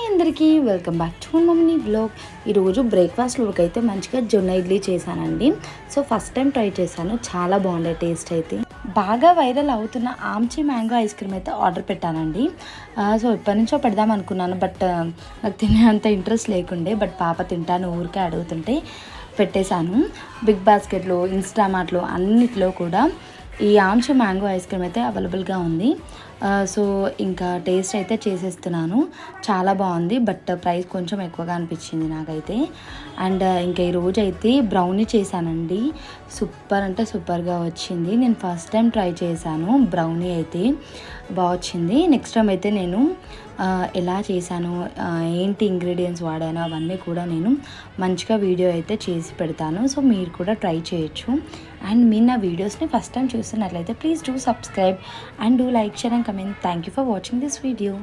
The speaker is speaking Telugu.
హాయ్ అందరికీ, welcome back to mummy blog. ఈరోజు బ్రేక్ఫాస్ట్లోకి అయితే మంచిగా జొన్న ఇడ్లీ చేశానండి. సో ఫస్ట్ టైం ట్రై చేశాను, చాలా బాగుండే టేస్ట్ అయితే. బాగా వైరల్ అవుతున్న ఆమ్చి మ్యాంగో ఐస్ క్రీమ్ అయితే ఆర్డర్ పెట్టానండి. సో ఎప్పటి నుంచో పెడదాం అనుకున్నాను, బట్ నాకు తినేంత ఇంట్రెస్ట్ లేకుండే. బట్ పాప తింటాను ఊరికే అడుగుతుంటే పెట్టేశాను. బిగ్ బాస్కెట్లో, ఇన్స్టామార్ట్లో అన్నిట్లో కూడా ఈ ఆమ్చి మ్యాంగో ఐస్ క్రీమ్ అయితే అవైలబుల్గా ఉంది. సో ఇంకా టేస్ట్ అయితే చేసేస్తున్నాను. చాలా బాగుంది, బట్ ప్రైస్ కొంచెం ఎక్కువగా అనిపించింది నాకైతే. అండ్ ఇంకా ఈరోజు అయితే బ్రౌనీ చేశానండి. సూపర్ అంటే సూపర్గా వచ్చింది. నేను ఫస్ట్ టైం ట్రై చేశాను బ్రౌనీ అయితే, బాగా వచ్చింది. నెక్స్ట్ టైం అయితే నేను ఎలా చేశాను, ఏంటి ఇంగ్రీడియంట్స్ వాడాను అవన్నీ కూడా నేను మంచిగా వీడియో అయితే చేసి పెడతాను. సో మీరు కూడా ట్రై చేయొచ్చు. అండ్ మీరు నా వీడియోస్ని ఫస్ట్ టైం చూస్తున్నట్లయితే please do subscribe and do like, share and comment. Thank you for watching this video.